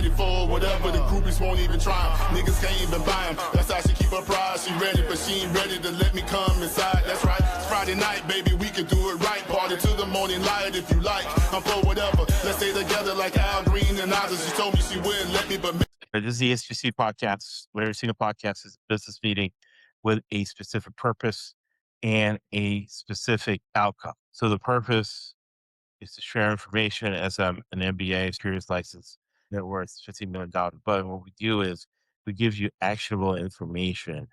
ready for whatever. The groupies won't even try 'em. Niggas can't even buy 'em. That's how she keep her pride. She ready, but she ain't ready to let me come inside. That's right. It's Friday night, baby. We can do it right. Party to the morning light if you like. I'm for whatever. Let's stay together like Al Green and others. She told me she wouldn't let me, but This is the SGC podcast. Larry Senior Podcast is a business meeting with a specific purpose and a specific outcome. So the purpose is to share information as I'm an MBA securities license net worth $15 million. But what we do is we give you actionable information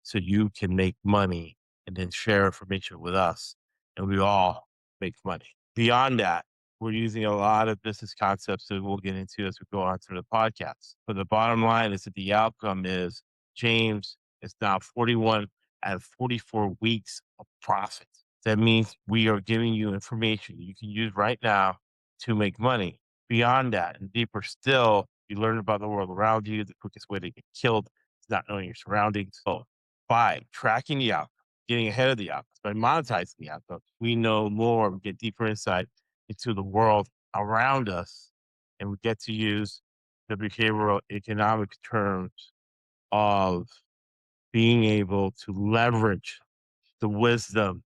so you can make money and then share information with us, and we all make money. Beyond that, we're using a lot of business concepts that we'll get into as we go on through the podcast. But the bottom line is that the outcome is James is now 41 out of 44 weeks of profit. That means we are giving you information you can use right now to make money. Beyond that, and deeper still, you learn about the world around you. The quickest way to get killed is not knowing your surroundings. So by tracking the outcome, getting ahead of the outcomes, by monetizing the outcome, we know more, we get deeper insight into the world around us, and we get to use the behavioral economic terms of being able to leverage the wisdom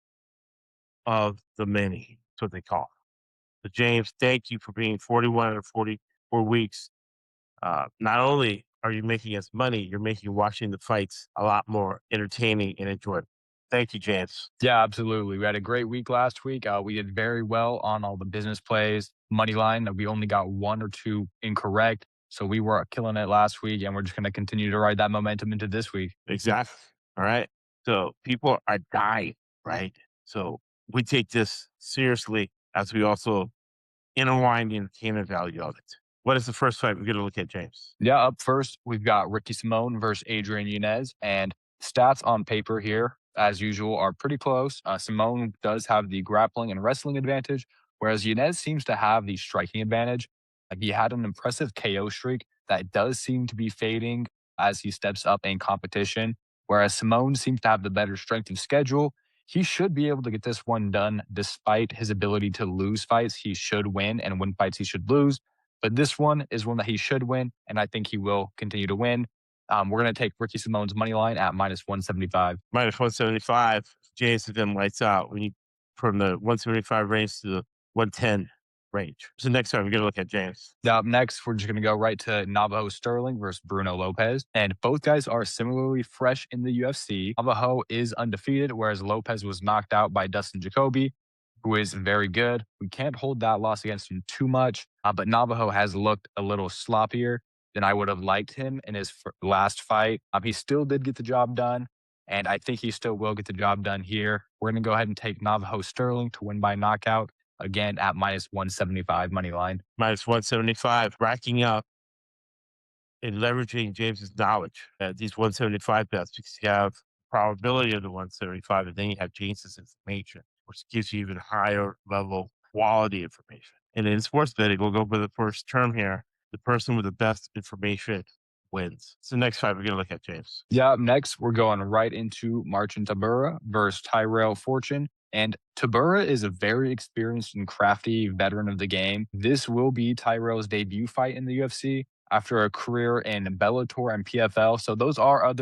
of the many. That's what they call it. So James, thank you for being 41 out of 44 weeks. Not only are you making us money, you're making watching the fights a lot more entertaining and enjoyable. Thank you, James. Yeah, absolutely. We had a great week last week. We did very well on all the business plays, money line. We only got 1 or 2 incorrect. So we were killing it last week, and we're just going to continue to ride that momentum into this week. Exactly. All right. So people are dying, right? So we take this seriously as we also intertwine the entertainment value of it. What is the first fight we're going to look at, James? Yeah, up first, we've got Ricky Simone versus Adrian Yanez. And stats on paper here, as usual, are pretty close. Simone does have the grappling and wrestling advantage, whereas Yanez seems to have the striking advantage. He had an impressive KO streak that does seem to be fading as he steps up in competition, whereas Simone seems to have the better strength of schedule. He should be able to get this one done despite his ability to lose fights. He should win, and win fights he should lose. But this one is one that he should win, and I think he will continue to win. We're going to take Ricky Simone's money line at minus 175. Minus 175. James has been lights out. We need from the 175 range to the 110 range. So next time we're going to look at James. Up next, we're just going to go right to Navajo Sterling versus Bruno Lopez. And both guys are similarly fresh in the UFC. Navajo is undefeated, whereas Lopez was knocked out by Dustin Jacoby, who is very good. We can't hold that loss against him too much, but Navajo has looked a little sloppier than I would have liked him in his last fight. He still did get the job done, and I think he still will get the job done here. We're going to go ahead and take Navajo Sterling to win by knockout, again at minus 175 money line. Minus 175, racking up and leveraging James's knowledge at these 175 bets because you have probability of the 175, and then you have James's information, which gives you even higher level quality information. And in sports betting, we'll go for the first term here. The person with the best information wins. So next fight we're going to look at, James. Yeah, up next, we're going right into Marcin Tybura versus Tyrell Fortune. And Tybura is a very experienced and crafty veteran of the game. This will be Tyrell's debut fight in the UFC after a career in Bellator and PFL. So those are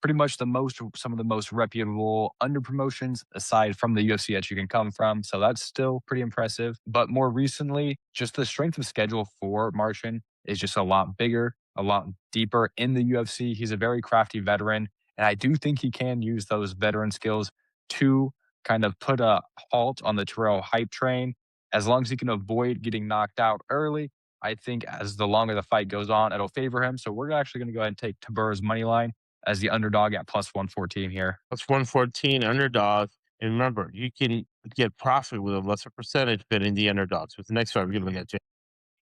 pretty much some of the most reputable under promotions aside from the UFC that you can come from. So that's still pretty impressive. But more recently, just the strength of schedule for Marcin is just a lot bigger, a lot deeper in the UFC. He's a very crafty veteran. And I do think he can use those veteran skills to kind of put a halt on the Terrell hype train. As long as he can avoid getting knocked out early, I think as the longer the fight goes on, it'll favor him. So we're actually going to go ahead and take Tybura's money line as the underdog at plus 114 here. Plus 114 underdog. And remember, you can get profit with a lesser percentage betting the underdog. So the next fight we're going to look at, James.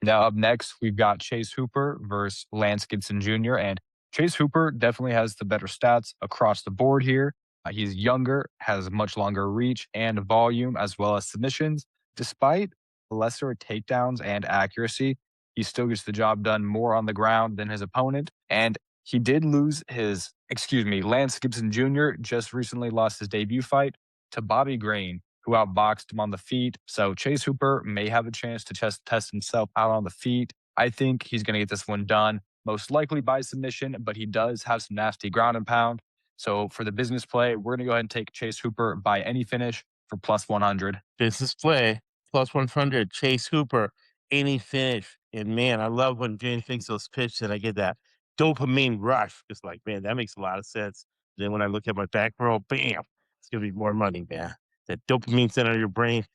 Now up next, we've got Chase Hooper versus Lance Gibson Jr. And Chase Hooper definitely has the better stats across the board here. He's younger, has much longer reach and volume, as well as submissions. Despite lesser takedowns and accuracy, he still gets the job done more on the ground than his opponent. And he did lose Lance Gibson Jr. just recently lost his debut fight to Bobby Green, who outboxed him on the feet. So Chase Hooper may have a chance to test himself out on the feet I think he's going to get this one done, most likely by submission, but he does have some nasty ground and pound. So for the business play, we're going to go ahead and take Chase Hooper by any finish for plus 100. Business play, plus 100. Chase Hooper, any finish. And man, I love when James thinks those pitches and I get that dopamine rush. It's like, man, that makes a lot of sense. Then when I look at my back row, bam, it's going to be more money, man. That dopamine center of your brain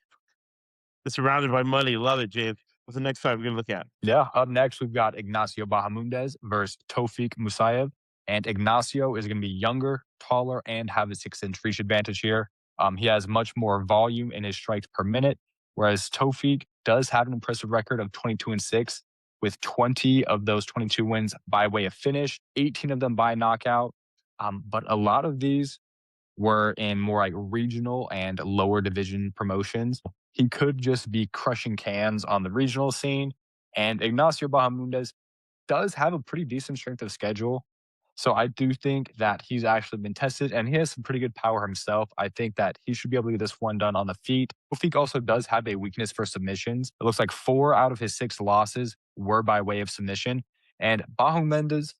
is surrounded by money. Love it, James. What's the next fight we're going to look at? Yeah. Up next, we've got Ignacio Bahamondes versus Tofik Musayev. And Ignacio is going to be younger, taller, and have a 6-inch reach advantage here. He has much more volume in his strikes per minute, whereas Tofik does have an impressive record of 22-6, with 20 of those 22 wins by way of finish, 18 of them by knockout. But a lot of these were in more like regional and lower division promotions. He could just be crushing cans on the regional scene. And Ignacio Bahamondes does have a pretty decent strength of schedule. So I do think that he's actually been tested and he has some pretty good power himself. I think that he should be able to get this one done on the feet. Tofik also does have a weakness for submissions. It looks like 4 out of his 6 losses were by way of submission. And Bahamondes,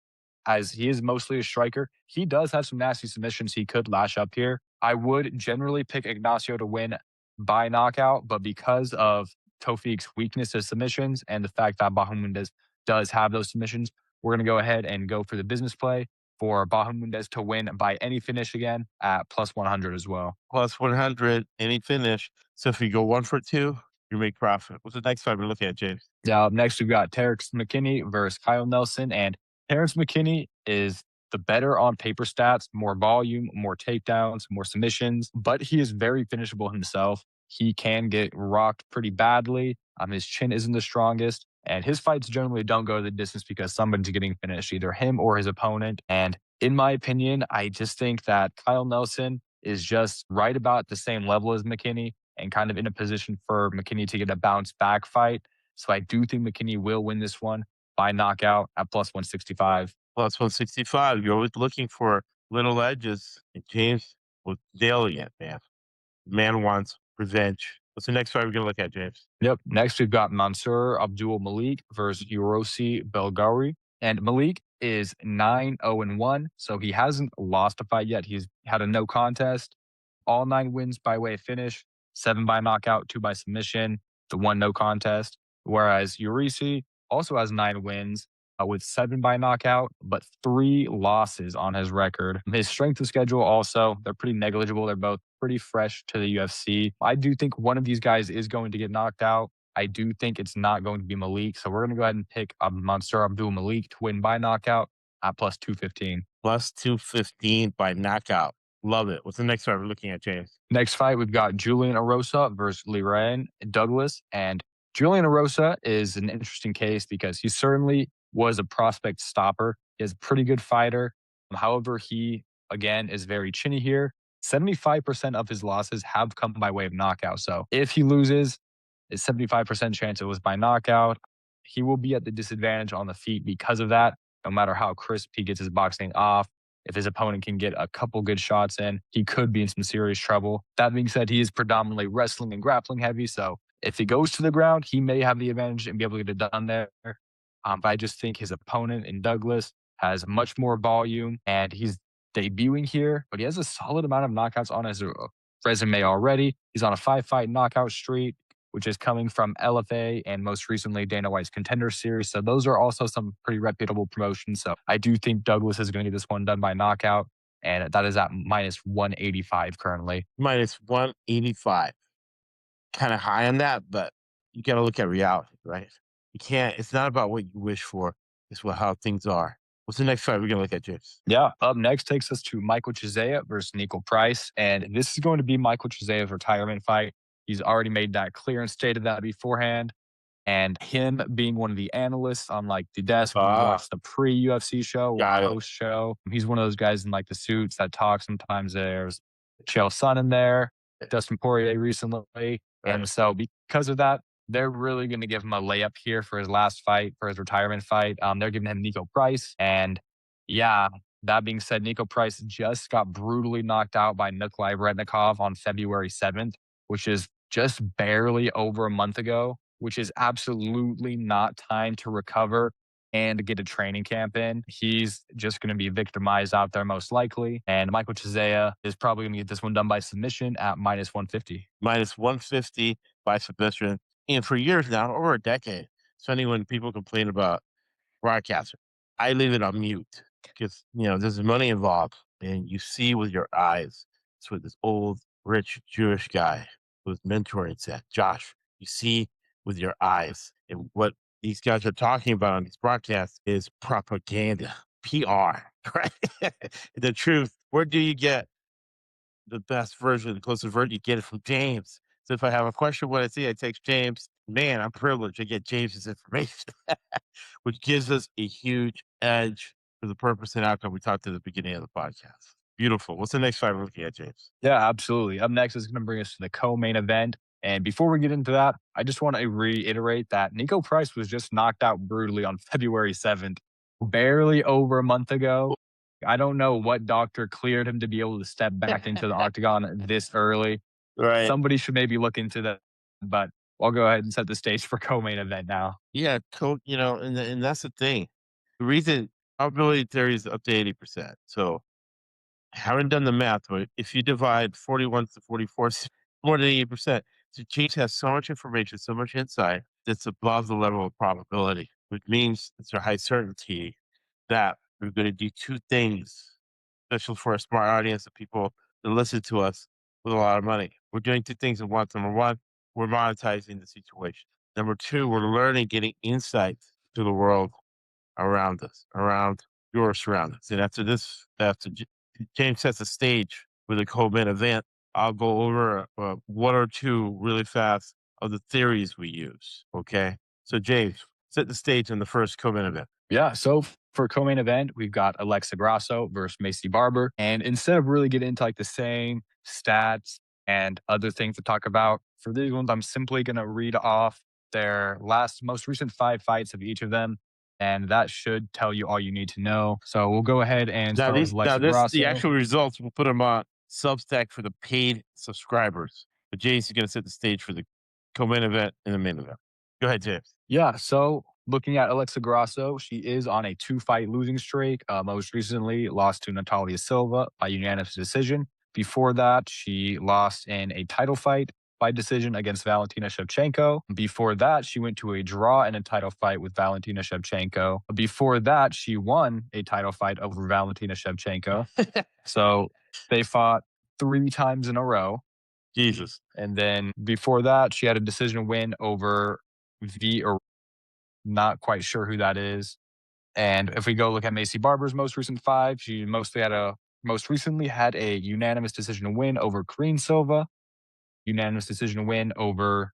as he is mostly a striker, he does have some nasty submissions he could lash up here. I would generally pick Ignacio to win by knockout, but because of Tofik's weakness to submissions and the fact that Bahamondes does have those submissions, we're going to go ahead and go for the business play for Bahamondes to win by any finish again at plus 100 as well. Plus 100, any finish. So if you go 1 for 2, you make profit. What's the next fight we're looking at, James? Yeah, up next, we've got Terrence McKinney versus Kyle Nelson. And Terrence McKinney is the better on paper stats, more volume, more takedowns, more submissions, but he is very finishable himself. He can get rocked pretty badly. His chin isn't the strongest. And his fights generally don't go the distance because somebody's getting finished, either him or his opponent. And in my opinion, I just think that Kyle Nelson is just right about the same level as McKinney and kind of in a position for McKinney to get a bounce back fight. So I do think McKinney will win this one by knockout at plus 165. Plus 165. You're always looking for little edges. And James was nailing it, man. The man wants revenge. What's the next fight we're going to look at, James? Yep. Next, we've got Mansour Abdul Malik versus Urosi Belgawi. And Malik is 9-0-1. So he hasn't lost a fight yet. He's had a no contest, all 9 wins by way of finish, 7 by knockout, 2 by submission, the 1 no contest. Whereas Urosi also has 9 wins with 7 by knockout, but 3 losses on his record. His strength of schedule also, they're pretty negligible. They're both pretty fresh to the UFC. I do think one of these guys is going to get knocked out. I do think it's not going to be Malik. So we're going to go ahead and pick Mansour Abdul Malik to win by knockout at plus 215. Plus 215 by knockout. Love it. What's the next fight we're looking at, James? Next fight, we've got Julian Erosa versus Liran Douglas. And Julian Erosa is an interesting case because he certainly was a prospect stopper. He is a pretty good fighter. However, he, again, is very chinny here. 75% of his losses have come by way of knockout. So if he loses, it's 75% chance it was by knockout. He will be at the disadvantage on the feet because of that. No matter how crisp he gets his boxing off, if his opponent can get a couple good shots in, he could be in some serious trouble. That being said, he is predominantly wrestling and grappling heavy. So if he goes to the ground, he may have the advantage and be able to get it done there. But I just think his opponent in Douglas has much more volume and he's debuting here, but he has a solid amount of knockouts on his resume already. He's on a 5-fight knockout streak, which is coming from LFA and most recently Dana White's Contender Series. So those are also some pretty reputable promotions. So I do think Douglas is going to get this one done by knockout, and that is at minus 185 currently. Minus 185. Kind of high on that, but you got to look at reality, right? You can't, it's not about what you wish for, it's how things are. What's the next fight we're going to look at, James? Yeah. Up next takes us to Michael Chiesa versus Nico Price. And this is going to be Michael Chisea's retirement fight. He's already made that clear and stated that beforehand. And him being one of the analysts on like the desk, when you watch the pre-UFC show or post show, he's one of those guys in like the suits that talk. Sometimes there's Chael Sonnen in there, Dustin Poirier recently. And so because of that, they're really going to give him a layup here for his last fight, for his retirement fight. They're giving him Nico Price. And yeah, that being said, Nico Price just got brutally knocked out by Nikolai Retnikov on February 7th, which is just barely over a month ago. which is absolutely not time to recover and get a training camp in. He's just going to be victimized out there most likely. And Michael Chisea is probably going to get this one done by submission at minus 150. Minus 150 by submission. And for years now, over a decade, especially when people complain about broadcaster, I leave it on mute because, there's money involved and you see with your eyes. It's with this old, rich Jewish guy who was mentoring said, Josh, you see with your eyes. And what these guys are talking about on these broadcasts is propaganda, PR, right? The truth. Where do you get the best version, the closest version? You get it from James. So if I have a question, what I see, I text James. Man, I'm privileged to get James's information, which gives us a huge edge for the purpose and outcome we talked at the beginning of the podcast. Beautiful. What's the next fight we're looking at, James? Yeah, absolutely. Up next is going to bring us to the co-main event. And before we get into that, I just want to reiterate that Nico Price was just knocked out brutally on February 7th, barely over a month ago. I don't know what doctor cleared him to be able to step back into the octagon this early. Right. Somebody should maybe look into that, but I'll go ahead and set the stage for co-main event now. Yeah, and that's the thing. The reason probability theory is up to 80%. So I haven't done the math, but if you divide 41 to 44, it's more than 80%. So James has so much information, so much insight that's above the level of probability, which means it's a high certainty that we're going to do two things, especially for a smart audience of people that listen to us with a lot of money. We're doing two things at once. Number one, we're monetizing the situation. Number two, we're learning, getting insights to the world around us, around your surroundings. And after James sets the stage with a co-main event, I'll go over one or two really fast of the theories we use. Okay. So James, set the stage in the first co-main event. Yeah. So for co-main event, we've got Alexa Grasso versus Macy Barber. And instead of really getting into like the same stats and other things to talk about, for these ones, I'm simply going to read off their most recent 5 fights of each of them. And that should tell you all you need to know. So we'll go ahead and start with Alexa Grasso. The actual results, we'll put them on Substack for the paid subscribers. But James is going to set the stage for the co-main event and the main event. Go ahead, James. Yeah. So looking at Alexa Grasso, she is on a 2-fight losing streak. Most recently lost to Natalia Silva by unanimous decision. Before that, she lost in a title fight by decision against Valentina Shevchenko. Before that, she went to a draw in a title fight with Valentina Shevchenko. Before that, she won a title fight over Valentina Shevchenko. So they fought 3 times in a row. Jesus. And then before that, she had a decision win over or not quite sure who that is. And if we go look at Macy Barber's most recent 5, she most recently had a unanimous decision win over Karine Silva, unanimous decision win over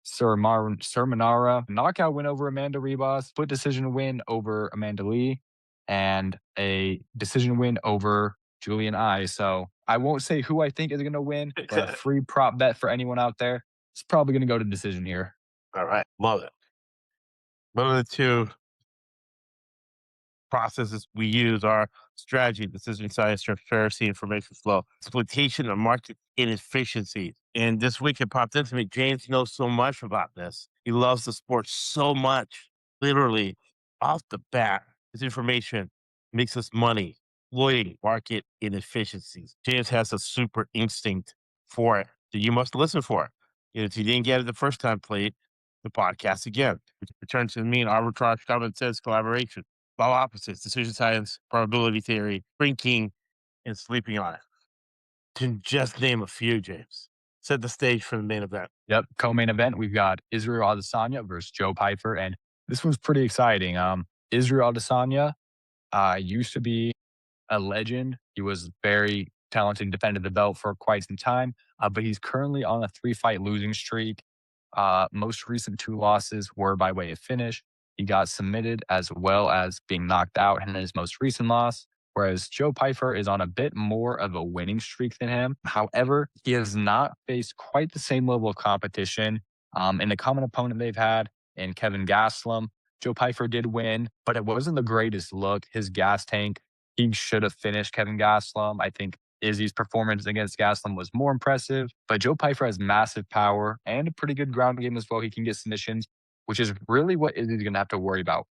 Sermonara, knockout win over Amanda Ribas, split decision win over Amanda Lee, and a decision win over Julian I. So I won't say who I think is going to win, but a free prop bet for anyone out there, it's probably going to go to decision here. All right. Love it. One of the two processes we use are strategy, decision science, transparency, information flow, exploitation of market inefficiencies. And this week it popped into me. James knows so much about this. He loves the sport so much. Literally, off the bat, his information makes us money, exploiting market inefficiencies. James has a super instinct for it that you must listen for. If you didn't get it the first time, play the podcast again. Return to the mean, arbitrage, common sense, collaboration. All opposites, decision science, probability theory, drinking, and sleeping on it. To just name a few, James. Set the stage for the main event. Yep. Co-main event, we've got Israel Adesanya versus Joe Pyfer. And this one's pretty exciting. Israel Adesanya used to be a legend. He was very talented and defended the belt for quite some time, but he's currently on a 3-fight losing streak. Most recent 2 losses were by way of finish. He got submitted as well as being knocked out in his most recent loss, whereas Joe Pyfer is on a bit more of a winning streak than him. However, he has not faced quite the same level of competition in the common opponent they've had in Kevin Gastelum. Joe Pyfer did win, but it wasn't the greatest look. His gas tank, he should have finished Kevin Gastelum. I think Izzy's performance against Gaslam was more impressive, but Joe Pyfer has massive power and a pretty good ground game as well. He can get submissions, which is really what Izzy's going to have to worry about.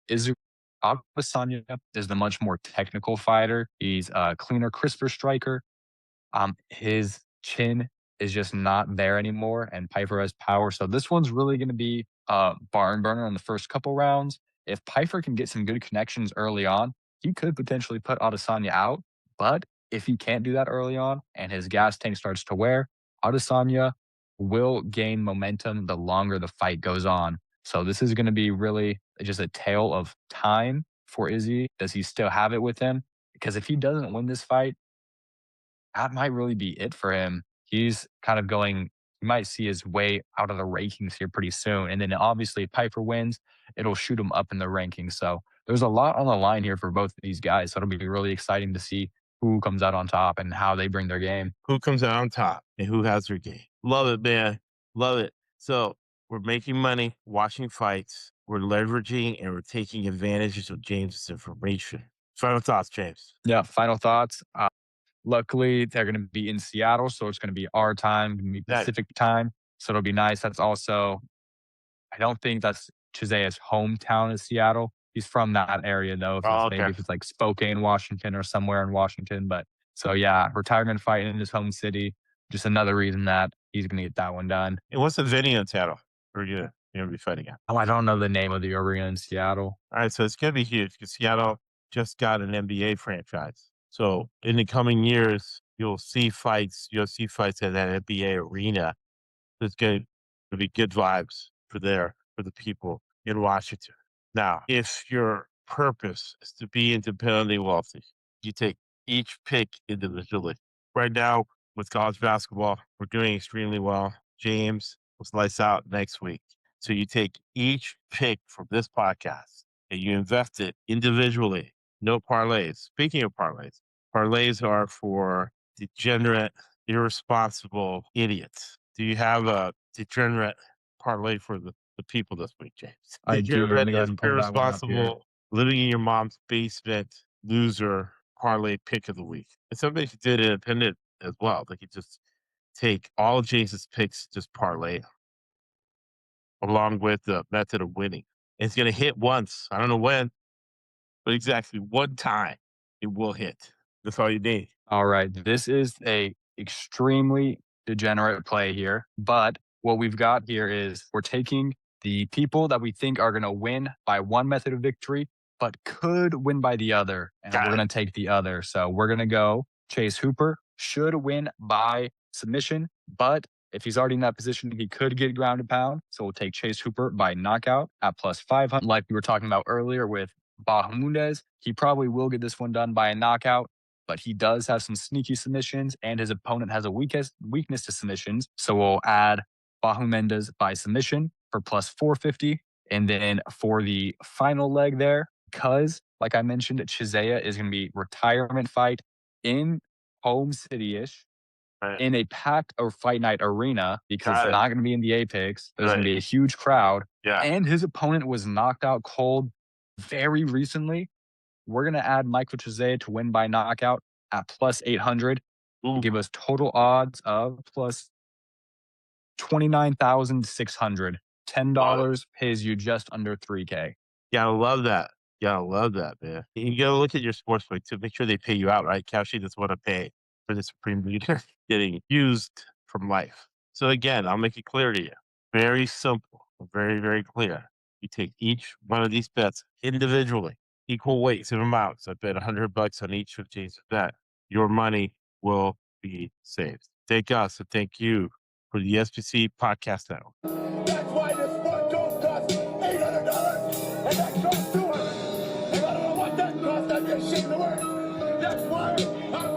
Adesanya is the much more technical fighter. He's a cleaner, crisper striker. His chin is just not there anymore, and Pyfer has power. So this one's really going to be a barn burner in the first couple rounds. If Pyfer can get some good connections early on, he could potentially put Adesanya out. But if he can't do that early on and his gas tank starts to wear, Adesanya will gain momentum the longer the fight goes on. So this is going to be really just a tale of time for Izzy. Does he still have it with him? Because if he doesn't win this fight, that might really be it for him. He's kind of going, you might see his way out of the rankings here pretty soon. And then obviously, if Pyfer wins, it'll shoot him up in the rankings. So there's a lot on the line here for both of these guys. So it'll be really exciting to see who comes out on top and how they bring their game. Who comes out on top and who has their game. Love it, man. Love it. So we're making money, watching fights. We're leveraging and we're taking advantage of James's information. Final thoughts, James. Yeah, final thoughts. Luckily, they're going to be in Seattle, so it's going to be our time, going to be Pacific time. So it'll be nice. That's also, I don't think that's Chizea's hometown is Seattle. He's from that area, though. Maybe if it's like Spokane, Washington, or somewhere in Washington. But so, yeah, retirement fight in his home city. Just another reason that he's going to get that one done. And what's the venue in Seattle? Where you're going to be fighting at? Oh, I don't know the name of the arena in Seattle. All right, so it's going to be huge because Seattle just got an NBA franchise. So in the coming years, you'll see fights at that NBA arena. There's going to be good vibes for the people in Washington. Now, if your purpose is to be independently wealthy, you take each pick individually. Right now, with college basketball, we're doing extremely well. James will slice out next week. So you take each pick from this podcast and you invest it individually. No parlays. Speaking of parlays are for degenerate, irresponsible idiots. Do you have a degenerate parlay for the people this week, James? I do. Irresponsible, living in your mom's basement, loser parlay pick of the week. And somebody did independent as well. They could just take all of James's picks, just parlay along with the method of winning. It's going to hit once. I don't know when, but exactly one time it will hit. That's all you need. All right. This is a extremely degenerate play here. But what we've got here is we're taking the people that we think are going to win by one method of victory, but could win by the other. And we're going to take the other. So we're going to go Chase Hooper should win by submission, but if he's already in that position, he could get ground and pound. So we'll take Chase Hooper by knockout at plus 500. Like we were talking about earlier with Bahamundes, he probably will get this one done by a knockout, but he does have some sneaky submissions and his opponent has a weakness to submissions. So we'll add Bahamundes by submission for plus 450. And then for the final leg there, because like I mentioned, Chizea is going to be retirement fight in home city-ish. Right. In a packed or fight night arena because they're not going to be in the Apex. There's going to be a huge crowd. Yeah. And his opponent was knocked out cold very recently. We're going to add Michael Chizea to win by knockout at plus 800. Give us total odds of plus 29,600. $10 pays you just under 3K. Yeah, I love that. Yeah, I love that, man. You got to look at your sportsbook to make sure they pay you out, right? Kalshi doesn't want to pay for the Supreme Leader getting used from life. So again, I'll make it clear to you. Very simple, very, very clear. You take each one of these bets individually, equal weights and amounts. I bet $100 on each of James' bet. Your money will be saved. Thank us and thank you for the SBC Podcast Network. That's why this one don't cost $800 and that costs $200. And I don't know what that costs. I'd be ashamed of the word. That's why I'm